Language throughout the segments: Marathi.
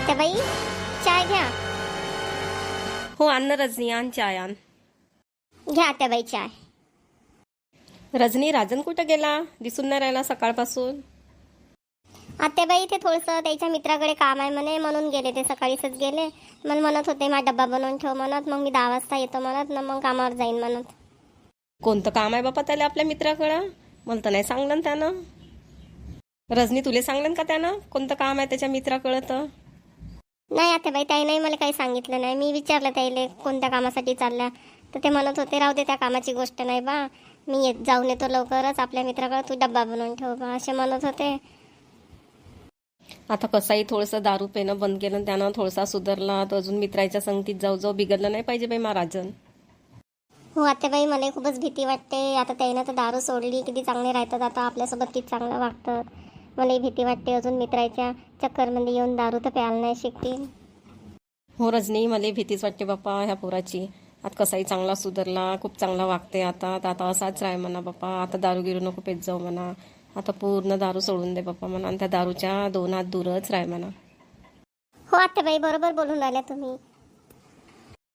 आत्याबाई, चाय घ्या. हो आण ना रजनी, आण चाय आण. घ्या आत्याबाई चाय. रजनी, राजन कुठं गेला? दिसून नाही राहिला सकाळपासून. आत्याबाई ते थोडंसं त्याच्या मित्राकडे काम आहे म्हणे, म्हणून गेले ते. सकाळीच गेले. मला म्हणत होते माझा डब्बा बनवून ठेव म्हणत. मग मी 10 वाजता येतो म्हणत ना, मग कामावर जाईन म्हणत. कोणतं काम आहे बापा त्याला आपल्या मित्राकडं? मला तर नाही सांगलं ना त्यानं. रजनी, तुले सांगलं का त्यानं कोणतं काम आहे त्याच्या मित्राकडं? तर नाही आत्याबाई, ताई नाही मला काही सांगितलं नाही. मी विचारलं त्याईले कोणत्या कामासाठी चालल्या, तर ते म्हणत होते राहू दे, त्या कामाची गोष्ट नाही बा, मी जाऊन येतो लवकरच आपल्या मित्राकडे, तू डब्बा बनवून ठेव बा, असे म्हणत होते. आता कसाही थोडंसं दारू पिणं बंद केलं त्यानं, थोडासा सुधारला तर अजून मित्राच्या संगतीत जाऊ जाऊ बिघडलं नाही पाहिजे बाई महाराजन. हो आत्याबाई, मला खूपच भीती वाटते. आता त्याईनं तर दारू सोडली, किती चांगले राहतात आता आपल्यासोबत, किती चांगलं वागतात. मला भीती वाटते अजून मित्राच्या चक्करमध्ये येऊन दारू तर प्यायला नाही शिकतील. हो रजनी, मला भीतीच वाटते बाप्पा ह्या पोराची. आता कसाही चांगला सुधारला, खूप चांगला वागते आता. तर आता असाच राह म्हणा बाप्पा, आता दारू गिरू नको पेत जाऊ म्हणा. आता पूर्ण दारू सोडून दे बाप्पा म्हणा, आणि त्या दारूच्या 2 हात दूरच राह म्हणा. हो आत्याबाई, बरोबर बोलून राहिल्या तुम्ही.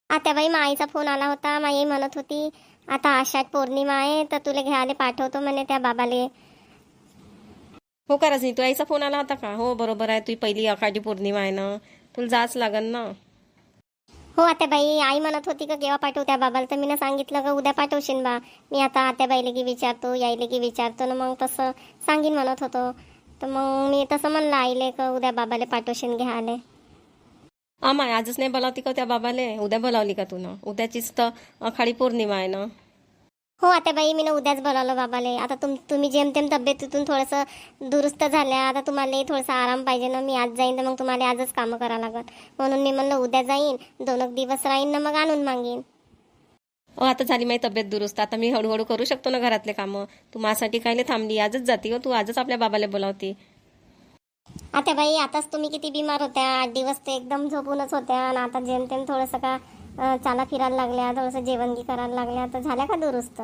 आत्याबाई, माईचा फोन आला होता. माई म्हणत होती आता आषाढ पौर्णिमा आहे, तर तुला घ्यायला पाठवतो म्हणे त्या बाबाले. हो का रजनी, तू आईचा फोन आला होता का? हो बरोबर आहे, तुझी पहिली आषाढी पौर्णिमा आहे ना, तुला जाच लागन ना. हो आत्याबाई, आई म्हणत होती का केव्हा पाठवू त्या बाबाला, तर मी सांगितलं का उद्या पाठवशील बा. मी आता आत्याबाईले की विचारतो, यायले की विचारतो ना, मग तसं सांगीन म्हणत होतो. तर मग मी तसं म्हणलं आईले का उद्या बाबाले पाठवशील घ्यायला. माय आजच नाही बोलावती का त्या बाबाले? उद्या बोलावली का तू ना? उद्याचीच तर आषाढी पौर्णिमा आहे ना. हो आत्याबाई, मी ना उद्याच बोलावलं बाबाले. आता तुम्ही जेमतेम तब्येतीतून थोडंसं दुरुस्त झाल्या, आता तुम्हाला थोडासा आराम पाहिजे ना. मी आज जाईन तर मग तुम्हाला आजच कामं करावं लागत, म्हणून मी म्हणलं उद्या जाईन, 2 दिवस राहीन ना, मग आणून मागीन. आता झाली माझी तब्येत दुरुस्त, आता मी हळूहळू करू शकतो ना घरातले कामं. तू माझ्यासाठी कायले थांबली? आजच जाती हो तू, आजच आपल्या बाबाला बोलावती. आत्याबाई, आताच तुम्ही किती बिमार होत्या, 8 दिवस ते एकदम झोपूनच होत्या, आणि आता जेमतेम थोडंसं का चाला फिरायला लागल्या, थोडंसं जेवणगी करायला लागल्या, तर झाल्या का दुरुस्त?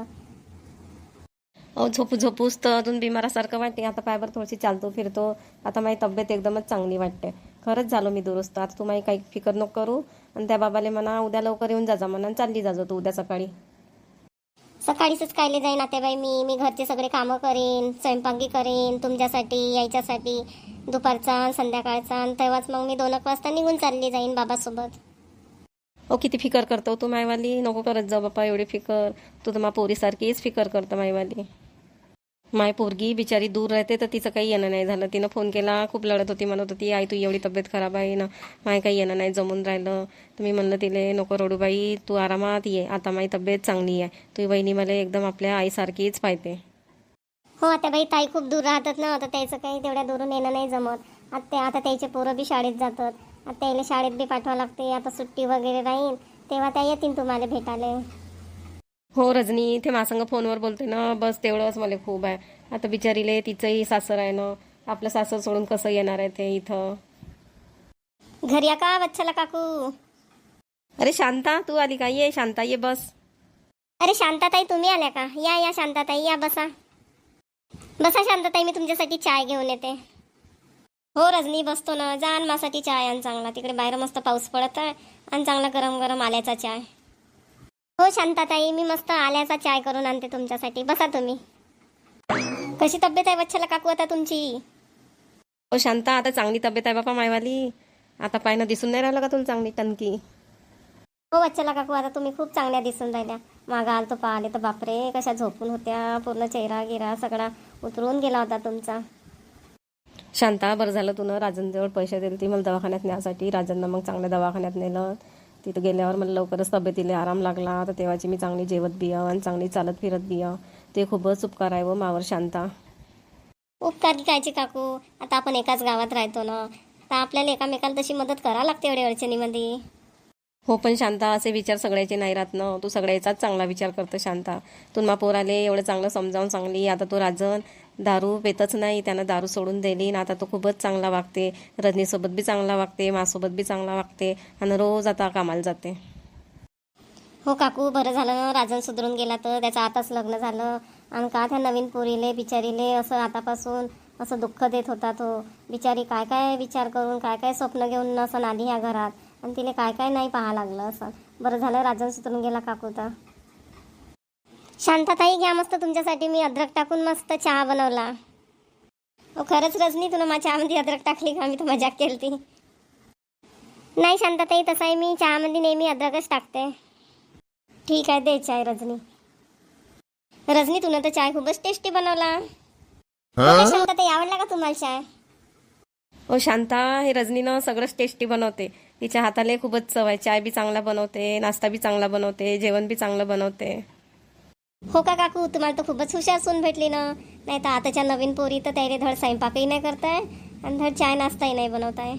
झोपू झोपूस तर अजून बिमारासारखं वाटते. आता पायवर थोडीशी चालतो फिरतो, आता माझी तब्येत एकदमच चांगली वाटते. खरंच झालो मी दुरुस्त. आता तू माझी काही फिकर नको करू, आणि त्या बाबाले म्हणा उद्या लवकर येऊन जा म्हणा, चालली जाजो तू उद्या सकाळी. सकाळीच कायले जाईन आत्याबाई, मी घरचे सगळे कामं करीन, स्वयंपाकी करीन तुमच्यासाठी यायच्यासाठी, दुपारचा संध्याकाळचा, आणि तेव्हाच मग मी 2 वाजता निघून चालली जाईन बाबासोबत. किती फिकर करतो तू मायवाली? नको करत जाऊ बाप्पा एवढी फिकर. तू तर मा पोरीसारखीच फिकर करतो मायवाली. माय पोरगी बिचारी दूर राहते तर तिचं काही येणं नाही झालं. तिनं फोन केला, खूप लढत होती, म्हणत होती आई तू एवढी तब्येत खराब आहे ना, माय काही येणं नाही जमून राहिलं. तुम्ही म्हणलं तिले नको रडू बाई, तू आरामात ये, आता माझी तब्येत चांगली आहे. तुझी वहिनी मला एकदम आपल्या आईसारखीच पाहते. हो आत्याबाई, ताई खूप दूर राहतात ना, आता त्याचं काही तेवढ्या दुरून येणं नाही जमत. आता त्याचे पोरं बी शाळेत जातात, आता त्याला शाळेत बी पाठवावं लागते. आता सुट्टी वगैरे राहील तेव्हा त्या येतील तुम्हाला भेटायला. हो रजनी, ते माझ्या फोनवर बोलते ना, बस तेवढंच मला खूप आहे. आता बिचारीले तिचंही सासर आहे ना, आपलं सासर सोडून कसं येणार आहे ते इथं. घरी या का वच्छला काकू? अरे शांता, तू आली का? ये शांता, ये बस. अरे शांताताई, तुम्ही आल्या का? या शांताताई, या बसा. बसा शांताताई, मी तुमच्यासाठी चाय घेऊन येते. हो रजनी, बसतो ना. जा आणि माझ्यासाठी चाय आण चांगला, तिकडे बाहेर मस्त पाऊस पडत आहे, आणि चांगला गरम गरम आल्याचा चाय. हो शांताताई, मी मस्त आल्याचा चाय करून आणते तुमच्यासाठी, बसा तुम्ही. कशी तब्येत आहे वच्छला काकू आता तुमची? हो शांता, आता चांगली तब्येत आहे बापा मायवाली. आता पायनं दिसून नाही राहिलं का तुला चांगली टणकी? हो वच्छला काकू, आता तुम्ही खूप चांगल्या दिसून राहिल्या. मागं आलतो पाहिले तर बापरे, कशा झोपून होत्या, पूर्ण चेहरा गिरा सगळा उतरून गेला होता तुमचा. शांता, बरं झालं तू ना राजनजवळ पैसे दिले ती मला दवाखान्यात न्यासाठी. राजननं मग चांगल्या दवाखान्यात नेलं. तिथं गेल्यावर मला लवकरच तब्येतीला आराम लागला. तर तेव्हाची मी चांगली जेवत बिया आणि चांगली चालत फिरत बिया. ते खूपच उपकार आहे व मावर शांता. उपकार की कायची काकू, आता आपण एकाच गावात राहतो ना, तर आपल्याला एकामेकाला तशी मदत करावं लागते एवढ्या अडचणीमध्ये. हो पण शांता, असे विचार सगळ्याचे नाही राहत ना. तू सगळ्याचाच चांगला विचार करतो शांता. तू मा पोराले एवढं चांगलं समजावून सांगली. आता तो राजन दारू पेतच नाही, त्यानं दारू सोडून दिली ना, आता तो खूपच चांगला वागते. रजनीसोबत बी चांगला वागते, माझ्यासोबत बी चांगला वागते, आणि रोज आता कामाला जाते. हो काकू, बरं झालं ना राजन सुधरून गेला तर. त्याचं आताच लग्न झालं, आणि का त्या नवीन पोरीले बिचारीले असं आतापासून असं दुःख देत होता तो. बिचारी काय काय विचार करून काय काय स्वप्न घेऊन असं आली ह्या घरात, आणि तिला काय काय नाही पाहा लागलं असं. बरं झालं राजन सुधरून गेला काकू तर. शांताताई घ्या, मस्त तुमच्यासाठी मी अद्रक टाकून मस्त चहा बनवला. खरंच रजनी, तुला माझ्या चहामध्ये अद्रक टाकली का? मी तर मजाक केली. नाही शांताताई, तसं आहे मी चहामध्ये नेहमी अद्रकच टाकते. ठीक आहे, दे चाय रजनी. रजनी, तुला तर चाय खूपच टेस्टी बनवला. शांताताई, आवडला का तुम्हाला चाय? ओ शांता, हे रजनीनं सगळंच टेस्टी बनवते. तिच्या हाताला खूपच चव आहे. चाय बी चांगला बनवते, नाश्ता बी चांगला बनवते, जेवण बी चांगलं बनवते. हो का काकू, तुम्हाला तर खूपच हुशार सून भेटली ना. नाही तर आताच्या नवीन पोरी तर त्याला धड स्वयंपाकही नाही करताय आणि धड चाय नाश्ताही नाही बनवताय.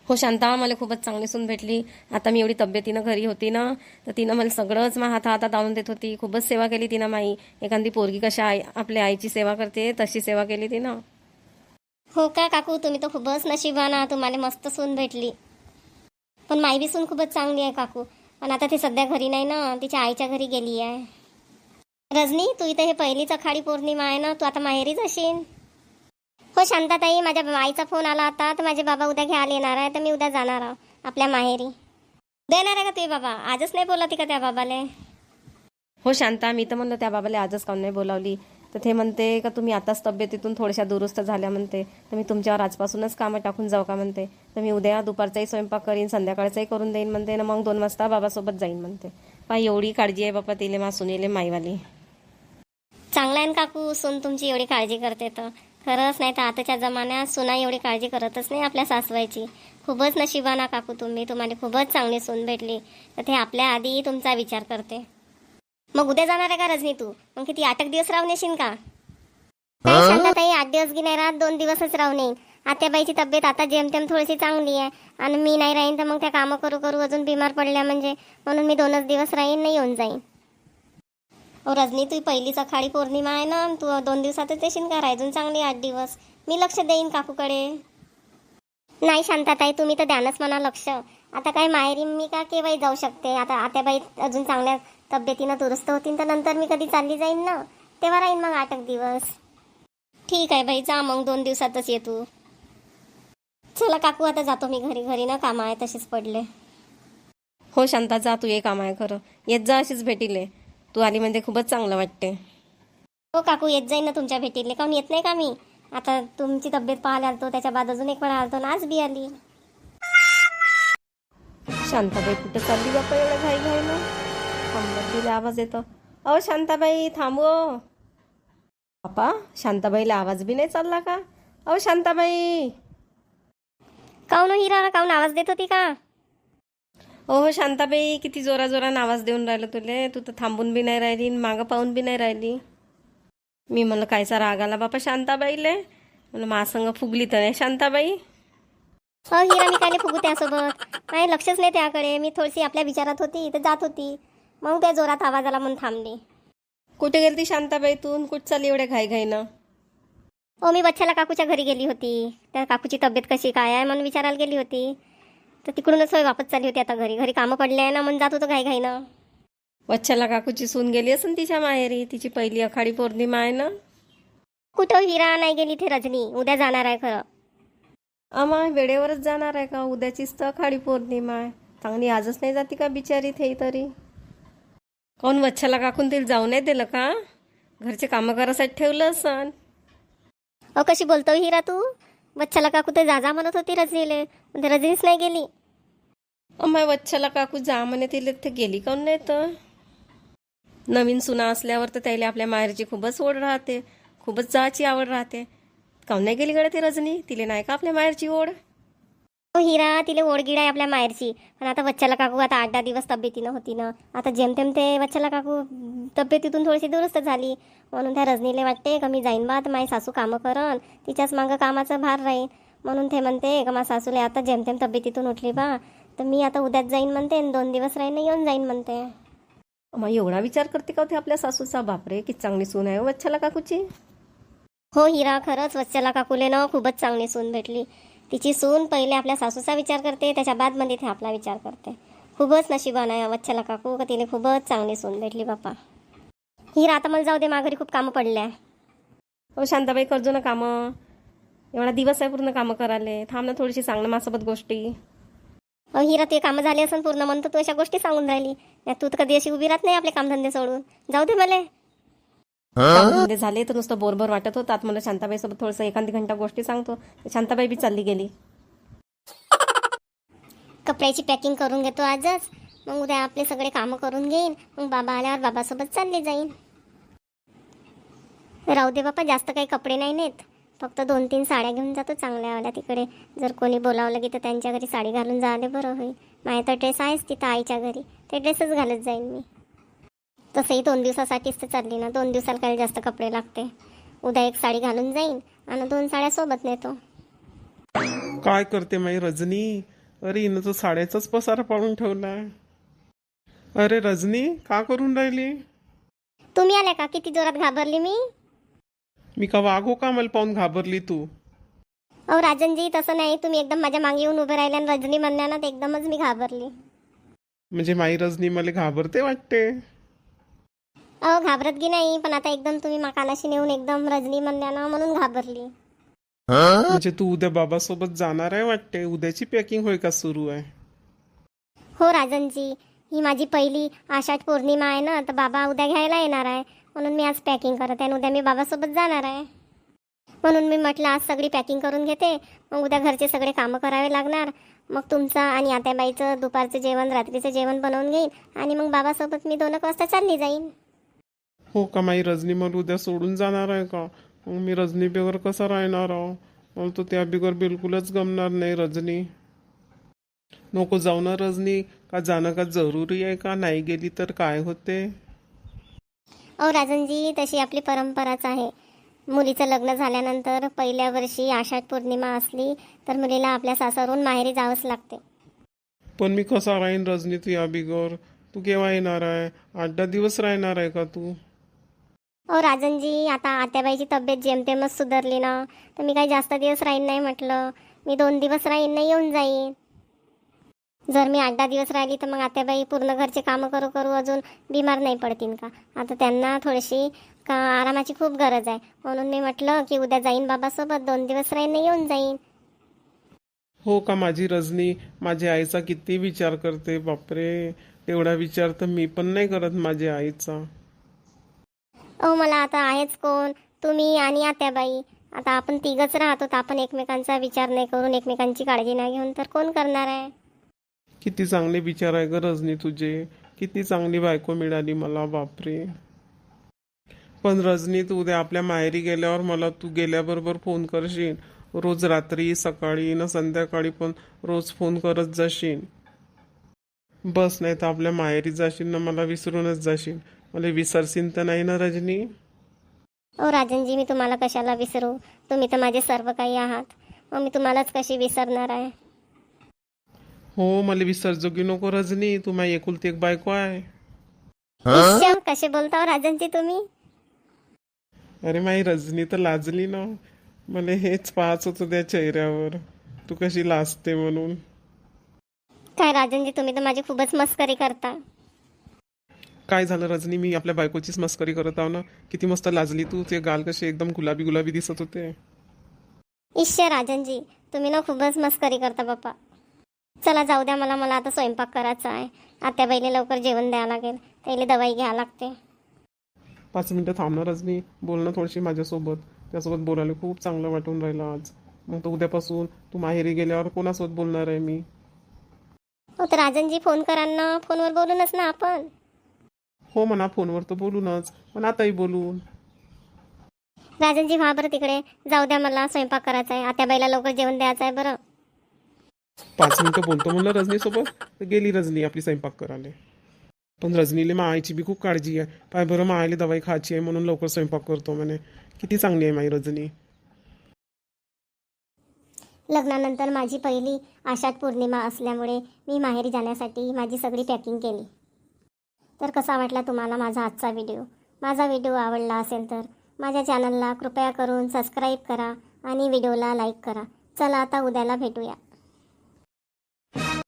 हो शांता, मला खूपच चांगली सून भेटली. आता मी एवढी तब्येतीनं घरी होती ना, तर तिनं मला सगळंच हातात आणून देत होती. खूपच सेवा केली तिनं माई. एखादी पोरगी कशा आपल्या आईची सेवा करते तशी सेवा केली तिनं. हो का काकू, तुम्ही तर खूपच नशिबाना, तुम्हाला मस्त सून भेटली. पण माई बी सून खूपच चांगली आहे काकू. पण आता ती सध्या घरी नाही ना, तिच्या आईच्या घरी गेली आहे. रजनी, तू इथं हे पहिलीच आखाडी पौर्णिमा आहे ना, तू आता माहेरीच असेल. हो शांताताई, माझ्या आईचा फोन आला होता तर माझे बाबा उद्या घ्यायला येणार आहे, तर मी उद्या जाणार आहे आपल्या माहेरी. उद्या येणार आहे का तुझे बाबा? आजच नाही बोलवती का त्या बाबाले? हो शांता, मी तर म्हणलं त्या बाबाला आजच काऊन नाही बोलावली. तर ते म्हणते का तुम्ही आताच तब्येतीतून थोड्याशा दुरुस्त झाल्या म्हणते, तर मी तुमच्यावर आजपासूनच कामं टाकून जाऊ का म्हणते. तर मी उद्या दुपारचाही स्वयंपाक करीन, संध्याकाळचाही करून देईन म्हणते ना, मग 2 वाजता बाबासोबत जाईन म्हणते. पाय एवढी काळजी आहे बापा तिले मासून येले माईवाली. चांगला आहे ना काकू, सून तुमची एवढी काळजी करते तर. खरंच, नाही तर आताच्या जमान्यात सुना एवढी काळजी करतच नाही आपल्या सासवायची. खूपच नशिबाना काकू तुम्ही, तुम्हाला खूपच चांगली सून भेटली. तर ते आपल्या आधी तुमचा विचार करते. मग उद्या जाणार आहे का रजनी तू? मग किती 8 दिवस राहून येशील का? नाही शांताताई, 8 दिवस गी नाही राहत, 2 दिवसच राहून येईन. आत्याबाईची तब्येत आता जेमतेम थोडीशी चांगली आहे, आणि मी नाही राहीन तर मग त्या कामं करू करू अजून बिमार पडल्या म्हणजे, म्हणून मी 2च दिवस राहीन, नाही येऊन जाईन. ओ रजनी, तू पहिलीच आखाडी पौर्णिमा आहे ना, तू 2 दिवसातच येशील का? राहायजून चांगली 8 दिवस. मी लक्ष देईन काकूकडे. नाही शांताताई, तुम्ही तर द्यानच म्हणा लक्ष. आता काय माहेरी मी का केव्हाही जाऊ शकते. आता आत्याबाई अजून चांगल्या तब्येतीनं दुरुस्त होतील तर नंतर मी कधी चालली जाईन ना, तेव्हा राहीन मग 8 दिवस. ठीक आहे बाई, जा मग 2 दिवसातच ये तू. चला काकू, आता जातो मी घरी. घरी ना कामं आहे तसेच पडले. हो शांता, जा, तू ये, काम आहे खरं. येत जा अशीच भेटीले. तू आली म्हणजे खूपच चांगलं वाटते. हो काकू, येत जाईन ना तुमच्या भेटीले. काहून येत नाही का मी? आता तुमची तब्येत पाहायला आलतो, त्याच्या बाद अजून एक वेळा आलतो ना, आज बी आली. शांताबाई कुठं चालली बापा एवढ्या घाई घाईनं? थांबत दिला आवाज येतो. अहो शांताबाई, थांबव. बापा, शांताबाईला आवाज बी नाही चालला का? अहो शांताबाई. काहून हिरा, काहून आवाज देत होती का? हो शांताबाई, किती जोरा जोरानं आवाज देऊन राहिलं तुले. तू तर थांबून बी नाही राहिली, मागं पाहून बी नाही राहिली. मी म्हणलं कायचा राग आला बापा शांताबाईले. म्हणलं मासंग फुगली तर नाही शांताबाई. हिरा, मी काय फुगू त्यासोबत? नाही, लक्षच नाही त्याकडे. मी थोडीशी आपल्या विचारात होती, तर जात होती. मग त्या जोरात आवाज आला म्हणून थांबली. कुठे गेलती शांताबाई तू? कुठं चालली एवढ्या घाई घाईनं? मी बच्छाला काकूच्या घरी गेली होती. त्या काकूची तब्येत कशी काय आहे म्हणून विचारायला गेली होती. तर तिकडूनच वापस चालली होती आता घरी. घरी कामं पडले आहे ना, म्हणून जात होतो घाई घाईनं. वच्छला काकूची सून गेली असेल तिच्या माहेरी. तिची पहिली आखाडी पौर्णिमा आहे ना. कुठं हिरा नाही गेली थे रजनी, उद्या जाणार आहे खरं. आम्हा वेळेवरच जाणार आहे का? उद्याचीच तर आखाडी पौर्णिमा आहे. चांगली आजच नाही जाती का बिचारी थे तरी? कोण वच्छला काकून तिला जाऊ नाही दिलं का? घरचे कामं करायसाठी ठेवलं असन. कशी बोलतो हिरा तू? बच्छाला काकू तर जा म्हणत होती रजनीले, पण रजनीच नाही गेली. अमाय वच्छला काकू जा म्हणे तिला, ते गेली काऊन नाही तर? नवीन सुना असल्यावर तर त्याला आपल्या माहेरची खूपच ओढ राहते, खूपच जायची आवड राहते. काऊन नाही गेली गड्या ती रजनी? तिला नाही का आपल्या माहेरची ओढ? हिरा, तिला ओढगीड आहे आपल्या माहेरची. पण आता बच्चाला काकू आता 8-10 दिवस तब्येतीनं होती ना, आता जेमतेम ते बच्चाला काकू तब्येतीतून थोडीशी दुरुस्त झाली, म्हणून त्या रजनीला वाटते का मी जाईन बा, तर माझी सासू कामं करन, तिच्याच मागं कामाचा भार राहील. म्हणून ते म्हणते का माझ्या सासूला आता जेमतेम तब्येतीतून उठली बा, तर मी आता उद्याच जाईन म्हणते, 2 दिवस राहीन येऊन जाईन म्हणते. मग एवढा विचार करते का होते आपल्या सासूचा? बापरे, किती चांगली सून आहे वच्छला काकूची. हो हिरा, खरंच वच्छला काकूले ना खूपच चांगली सून भेटली. तिची सून पहिले आपल्या सासूचा विचार करते, त्याच्या बादमध्ये ते आपला विचार करते. खूपच नशिबान आहे वच्छला काकू, का तिने खूपच चांगली सून भेटली बापा. हिरा, आता मला जाऊ दे, माघारी खूप कामं पडले आहे. हो शांताबाई, करजो ना कामं. एवढा दिवस आहे पूर्ण कामं करायला. थांब ना थोडीशी, सांग ना माझ्यासोबत गोष्टी. हिरा ते कामं झाले असून पूर्ण म्हणतो तू अशा गोष्टी सांगून राहिली. नाही, तू तर कधी अशी उभी राहत नाही आपले कामधंदे सोडून. जाऊ दे मला. कामधंदे झाले तर नुसतं बोरभर वाटत होतात. मला शांताबाईसोबत थोडंसं एखादी घंटा गोष्टी सांगतो. शांताबाई बी चालली गेली. कपड्याची पॅकिंग करून घेतो आजच, मग उद्या आपले सगळे कामं करून घेईन. मग बाबा आल्यावर बाबासोबत चालले जाईन. राहू दे बापा, जास्त काही कपडे नाही नेत. फक्त 2-3 साड्या घेऊन जातो चांगल्यावाल्या. तिकडे जर कोणी बोलावलं की तर त्यांच्या घरी साडी घालून जायला बरं होईल. माझ्या तर ड्रेस आहेच तिथं आईच्या घरी, ते ड्रेसच घालत जाईन मी. तसंही 2 दिवसासाठीच तर चालली ना, 2 दिवसाला काही जास्त कपडे लागते. उद्या 1 साडी घालून जाईन आणि 2 साड्या सोबत नेतो. काय करते माई रजनी? अरे हिनं तर साड्याचाच पसारा पाडून ठेवला. अरे रजनी, का करून राहिली? तुम्ही आल्या का? किती जोरात घाबरली मी. मी का वागो का? मला पाहून घाबरली तू? अहो राजनजी, तसं नाही. तुम्ही एकदम माझ्या मागे येऊन उभे राहिले आणि रजनी म्हणण्यानं एकदमच मी घाबरली. म्हणजे माई रजनी मला घाबरते वाटते. अहो घाबरत की नाही, पण आता एकदम तुम्ही कानाशी नेऊन एकदम रजनी म्हणण्यानं म्हणून घाबरली. म्हणजे तू उद्या बाबासोबत जाणार आहे वाटते. उद्याची पॅकिंग होय का सुरू आहे? हो राजनजी, ही माझी पहिली आषाढ पौर्णिमा आहे ना, तर बाबा उद्या घ्यायला येणार आहे. म्हणून मी आज पॅकिंग करत आहे आणि उद्या मी बाबासोबत जाणार आहे. म्हणून मी म्हटलं आज सगळी पॅकिंग करून घेते. मग उद्या घरचे सगळे कामं करावे लागणार. मग तुमचं आणि आत्याबाईचं दुपारचं जेवण, रात्रीचं जेवण बनवून घेईन आणि मग बाबासोबत मी 2 वाजता चालली जाईन. हो का माई रजनी मला उद्या सोडून जाणार आहे का? मग मी रजनी बिगर कसा राहणार आहो? मला तर त्या बिगर बिलकुलच गमणार नाही रजनी. नको जाऊ ना रजनी. का जाणं का जरुरी आहे का? नाही गेली तर काय होते? अहो राजनजी, तशी आपली परंपराच आहे. मुलीचं लग्न झाल्यानंतर पहिल्या वर्षी आषाढ पौर्णिमा असली तर मुलीला आपल्या सासरून माहेरी जावंच लागते. पण मी कसा राहीन रजनी तू या बिगर? तू केव्हा येणार आहे? 8-10 दिवस राहणार आहे का तू? अहो राजनजी, आता आत्याबाईची तब्येत जेमतेमच सुधारली ना, तर मी काही जास्त दिवस राहीन नाही म्हटलं. मी 2 दिवस राहीन, नाही येऊन जाईन. जर मी 8-10 दिवस राहिली तर मग आत्याबाई पूर्ण घरचे कामं करू करू अजून बिमार नाही पडतील का? आता त्यांना थोडीशी आरामाची खूप गरज आहे. म्हणून मी म्हटलं की उद्या जाईन बाबासोबत, 2 दिवस राहीन, नाही येऊन जाईन. हो का माझी रजनी? माझ्या आईचा किती विचार करते बापरे. तेवढा विचार तर मी पण नाही करत माझ्या आईचा. अहो मला आता आहेच कोण? तुम्ही आणि आत्याबाई. आता आपण तिघच राहतो, तर आपण एकमेकांचा विचार नाही करून, एकमेकांची काळजी नाही घेऊन तर कोण करणार आहे? किती चांगले विचार आहे ग रजनी तुझे. किती चांगली बायको मिळाली मला बापरे. पण रजनी, तू उद्या आपल्या माहेरी गेल्यावर मला तू गेल्याबरोबर फोन करशील. रोज रात्री, सकाळी ना संध्याकाळी पण रोज फोन करत जाशील. बस नाही तर आपल्या माहेरी जाशील ना मला विसरूनच जाशील. मला विसरशील तर नाही ना रजनी? ओ राजनजी, मी तुम्हाला कशाला विसरू? तुम्ही तर माझे सर्व काही आहात. मग मी तुम्हालाच कशी विसरणार आहे? हो, मला विसरजोगी नको रजनी. तू माझी एकुलती एक बायको आहे. ईश्वर, कसे बोलता हो राजनजी तुम्ही? अरे माई रजनी तर लाजली ना. मला हेच पाहत होतं त्या चेहऱ्यावर, तू कशी लाजते म्हणून. काय राजनजी, तुम्ही तर माझी खूपच मस्करी करता. काय झालं रजनी? मी आपल्या बायकोचीच मस्करी करत आहो ना. किती मस्त लाजली तू. ते गाल कसे एकदम गुलाबी गुलाबी दिसत होते. ईश्वर राजनजी, तुम्ही ना खूपच मस्करी करता बाप्पा. चला जाऊ द्या, मला आता स्वयंपाक करायचा आहे. आत्याबाईला लवकर जेवण द्यावं लागेल, त्याला दवाई घ्यावं लागते. 5 मिनिटं थांबणार रजनी. बोल ना थोडीशी माझ्यासोबत. त्यासोबत बोलायला खूप चांगलं वाटून राहिलं आज. मग तर उद्यापासून तू माहेरी गेल्यावर कोणासोबत बोलणार आहे मी? हो तर राजनजी, फोन करा ना. फोनवर बोलूनच ना आपण. हो म्हणा, फोनवर तर बोलूनच, पण आताही बोलून. राजनजी व्हा बरं तिकडे. जाऊ द्या, मला स्वयंपाक करायचा आहे. आत्याबाईला लवकर जेवण द्यायचं आहे बरं. 5 मिनिटं बोलतो म्हणलं रजनीसोबत, तर गेली रजनी आपली स्वयंपाक करायला. पण रजनीले मायची बी खूप काळजी आहे. पाय बरं, मायला दवाई खायची आहे म्हणून लवकर स्वयंपाक करतो म्हणे. किती चांगली आहे माई रजनी. लग्नानंतर माझी पहिली आषाढ पौर्णिमा असल्यामुळे मी माहेरी जाण्यासाठी माझी सगळी पॅकिंग केली. तर कसा वाटला तुम्हाला माझा आजचा व्हिडिओ? माझा व्हिडिओ आवडला असेल तर माझ्या चॅनलला कृपया करून सबस्क्राईब करा आणि व्हिडिओला लाईक करा. चला आता उद्याला भेटूया.